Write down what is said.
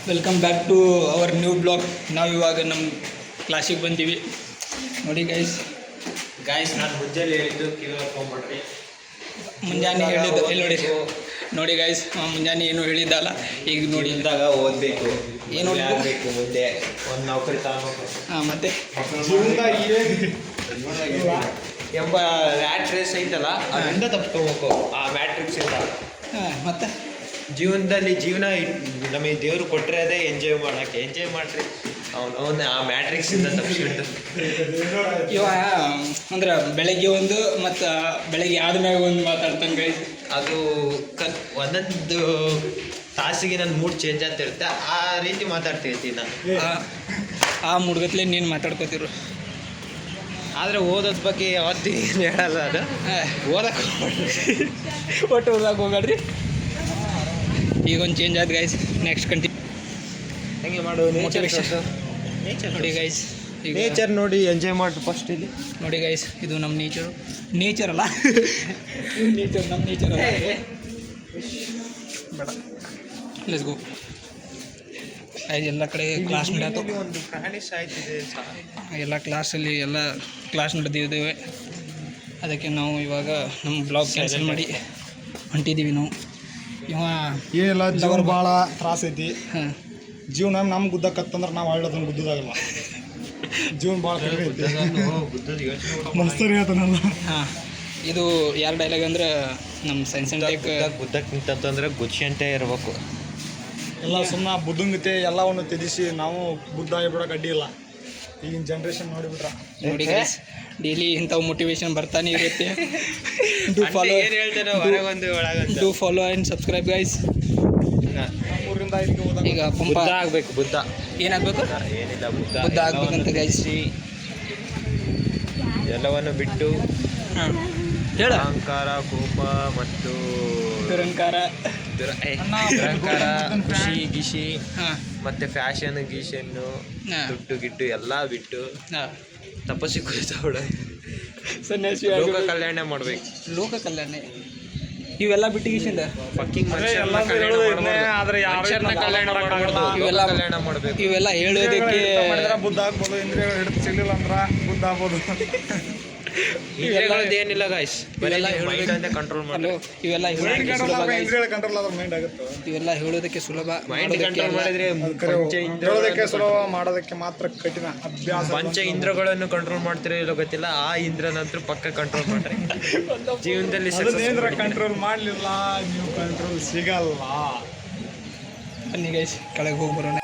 Welcome back to our new blog. ನಾವು ಇವಾಗ ನಮ್ಮ ಕ್ಲಾಸಿಗೆ ಬಂದೀವಿ ನೋಡಿ ಗೈಸ್. ನಾನು ಮುಂಜಾನೆ ಹೇಳಿದ್ದು ಕೇಳ್ಕೊಂಬಿಡ್ರಿ. ಮುಂಜಾನೆ ಹೇಳಿದ್ದು ಇಲ್ಲಿ ನೋಡಿ ಗೈಸ್, ಮುಂಜಾನೆ ಏನು ಹೇಳಿದ್ದಲ್ಲ, ಈಗ ನೋಡಿ ಇದ್ದಾಗ ಓದಬೇಕು, ಏನು ಓದಬೇಕು, ಮುಂದೆ ಒಂದು ನೌಕರಿ ತಗೋಬೇಕು. ಹಾಂ, ಮತ್ತೆ ಎಂಬ ರ್ಯಾಟ್ ರೇಸ್ ಐತಲ್ಲ, ಅದರಿಂದ ತಪ್ಪಿಸ್ಕೋಬೇಕು ಆ ಮ್ಯಾಟ್ರಿಕ್ಸಿಂದ. ಹಾಂ, ಮತ್ತೆ ಜೀವನದಲ್ಲಿ ಜೀವನ ನಮಗೆ ದೇವರು ಕೊಟ್ಟರೆ ಅದೇ ಎಂಜಾಯ್ ಮಾಡೋಕ್ಕೆ. ಎಂಜಾಯ್ ಮಾಡಿರಿ, ಅವನು ಆ ಮ್ಯಾಟ್ರಿಕ್ಸಿಂದ ತಪ್ಪಿಸ್ಬಿಟ್ಟು. ಇವ ಅಂದ್ರೆ ಬೆಳಗ್ಗೆ ಒಂದು ಮತ್ತು ಬೆಳಗ್ಗೆ ಆದ್ಮ್ಯಾಗ ಒಂದು ಮಾತಾಡ್ತಾನೆ ಗೈಸ್. ಅದು ಒಂದೊಂದು ತಾಸಿಗೆ ನನ್ನ ಮೂಡ್ ಚೇಂಜ್ ಆಗ್ತಿರುತ್ತೆ, ಆ ರೀತಿ ಮಾತಾಡ್ತಿರ್ತೀನಿ ನಾನು. ಆ ಮುಡ್ಗತ್ಲೆ ನೀನು ಮಾತಾಡ್ಕೋತಿರು. ಆದರೆ ಓದೋದ್ ಬಗ್ಗೆ ಯಾವತ್ತೂ ಏನು ಹೇಳಲ್ಲ. ಅದು ಓದಕ್ಕೆ ಒಟ್ಟು ಓದಕ್ಕೆ ಹೋಗ್ಬೇಡ್ರಿ. ಈಗ ಒಂದು ಚೇಂಜ್ ಆಯ್ತು ಗೈಸ್. ನೆಕ್ಸ್ಟ್ ಕಂಟಿನ್ಯೂ ಹೆಂಗೆ ಮಾಡು ಮೋಟಿವೇಶನ್ ನೋಡಿ ಗೈಸ್. ಈಗ ನೇಚರ್ ನೋಡಿ ಎಂಜಾಯ್ ಮಾಡಿ ಫಸ್ಟ್. ಇಲ್ಲಿ ನೋಡಿ ಗೈಸ್, ಇದು ನಮ್ಮ ನೇಚರ್ ಅಲ್ಲ ನೇಚರ್ ನಮ್ಮ ನೇಚರ್ ಅಲ್ಲ. ಬೇಡ, ಲೆಟ್ಸ್ ಗೋ. ಎಲ್ಲ ಕಡೆ ಕ್ಲಾಸ್ ನಡೆಯತ್ತು, ಒಂದು ಪ್ರಾಣಿ ಸಾಯ್ತಿದೆ. ಎಲ್ಲ ಕ್ಲಾಸಲ್ಲಿ ಎಲ್ಲ ಕ್ಲಾಸ್ ನಡೆದಿದ್ದೇವೆ. ಅದಕ್ಕೆ ನಾವು ಇವಾಗ ನಮ್ಮ ಬ್ಲಾಗ್ ಕ್ಯಾನ್ಸಲ್ ಮಾಡಿ ಹೊಂಟಿದ್ದೀವಿ ನಾವು. ಇವ ಏನಿಲ್ಲ, ಜೀವನ ಭಾಳ ತ್ರಾಸ ಐತಿ. ಹಾಂ, ಜೀವನ ನಮ್ಗೆ ಗುದ್ದಕ್ಕತ್ತಂದ್ರೆ ನಾವು ಆಡೋದನ್ನು ಗುದ್ದದಾಗಲ್ಲ. ಜೀವನ ಭಾಳ ಮಸ್ತರಿ ಆತನಲ್ಲ. ಹಾಂ, ಇದು ಯಾರ ಡೈಲಾಗ್ ಅಂದ್ರೆ ನಮ್ಮ ಸೈನ್ಸ್ ಆ್ಯಂಡ್ ಟೆಕ್. ಗುದ್ದಕ್ಕೆ ನಿಂತಂದ್ರೆ ಗುಚ್ಚಿಯಂತೆ ಇರಬೇಕು. ಎಲ್ಲ ಸುಮ್ಮನೆ ಬುದ್ಧಂಗತೆ ಎಲ್ಲವನ್ನು ತ್ಯಜಿಸಿ ನಾವು ಬುದ್ಧ ಆಗಿಬಿಡೋಕೆ ಅಡ್ಡಿ ಇಲ್ಲ. ಈಗಿನ ಜನ್ರೇಷನ್ ನೋಡಿಬಿಟ್ರೆ ನೋಡಿ ಗೈಸ್, ಡೈಲಿ ಇಂಥವು ಮೋಟಿವೇಶನ್ ಬರ್ತಾನೆ ಇರುತ್ತೆ. ಏನು ಹೇಳ್ತಾರೆ ಹೊರಗೊಂದು ಒಳಗೊಂದು. Do follow and subscribe guys. ಊರಿಂದ ಇದಕ್ಕೆ ಹೋದಾಗ ಈಗ ಪಂಪ ಬುದ್ಧ ಆಗಬೇಕು. ಬುದ್ಧ ಏನಾಗಬೇಕು? ಏನಿಲ್ಲ, ಬುದ್ಧ ಆಗ್ಬೇಕಂತ ಗೈಸ್. ಎಲ್ಲವನ್ನು ಬಿಟ್ಟು ಹಾಂ, ಹೇಳ. ಅಹಂಕಾರ, ಕೋಪ ಮತ್ತು ದುರಂಕಾರ, ಖುಷಿ ಗಿಷಿ ಹಾಂ ಮತ್ತೆ ಫ್ಯಾಷನ್ ಗೀಷನ್ನು, ಹಾಂ, ದುಡ್ಡು ಗಿಡ್ಡು ಎಲ್ಲ ಬಿಟ್ಟು ಹಾಂ, ತಪಸ್ಸಿ ಕುಳಿತವಳ ಸನ್ಯಾಸಿ ಲೋಕ ಕಲ್ಯಾಣ ಮಾಡ್ಬೇಕು. ಲೋಕ ಕಲ್ಯಾಣ ಇವೆಲ್ಲ ಬಿಟ್ಟಿಗಿಸಿಂದ ಫಕ್ಕಿಂಗ್ ಆದರೆ ಯಾರು ಇವೆಲ್ಲ ಕಲ್ಯಾಣ ಮಾಡಬೇಕು. ಇವೆಲ್ಲ ಹೇಳೋದಕ್ಕೆ ಮಾಡಿದ್ರೆ ಬುದ್ಧ ಆಗ್ಬೋದು. ಇಂದ್ರಿಯಗಳು ಹಿಡಿದು ಸಿಗಲಿಲ್ಲ ಅಂದ್ರೆ ಬುದ್ಧ ಆಗ್ಬೋದು. ಏನಿಲ್ಲ ಗಾಯ್ಸ್, ಇವೆಲ್ಲ ಮೈಂಡ್ ಅಂತ ಕಂಟ್ರೋಲ್ ಮಾಡಿ. ಇವೆಲ್ಲ ಹೇಳೋದಕ್ಕೆ ಸುಲಭ guys. ಇಂದ್ರಿಯಗಳ ಕಂಟ್ರೋಲ್ ಆದ್ರೆ ಮೈಂಡ್ ಆಗುತ್ತೆ. ಇವೆಲ್ಲ ಹೇಳೋದಕ್ಕೆ ಸುಲಭ, ಮೈಂಡ್ ಕಂಟ್ರೋಲ್ ಮಾಡಿದ್ರೆ ಹೇಳೋದಕ್ಕೆ ಸುಲಭ, ಮಾಡೋದಕ್ಕೆ ಮಾತ್ರ ಕಠಿಣ. ಅಭ್ಯಾಸ ಪಂಚ ಇಂದ್ರಗಳನ್ನು ಕಂಟ್ರೋಲ್ ಮಾಡ್ತಿರೋ ಇಲ್ಲೋ ಗೊತ್ತಿಲ್ಲ. ಆ ಇಂದ್ರನಂತೂ ಪಕ್ಕ ಕಂಟ್ರೋಲ್ ಮಾಡ್ರಿ. ಜೀವನದಲ್ಲಿ ಅದನ್ನೇಂದ್ರ ಕಂಟ್ರೋಲ್ ಮಾಡಲಿಲ್ಲ, ನೀವು ಕಂಟ್ರೋಲ್ ಸಿಗಲ್ಲ. ಬನ್ನಿ ಗೈಸ್, ಕೆಳಗೆ ಹೋಗಿ ಬರೋಣ.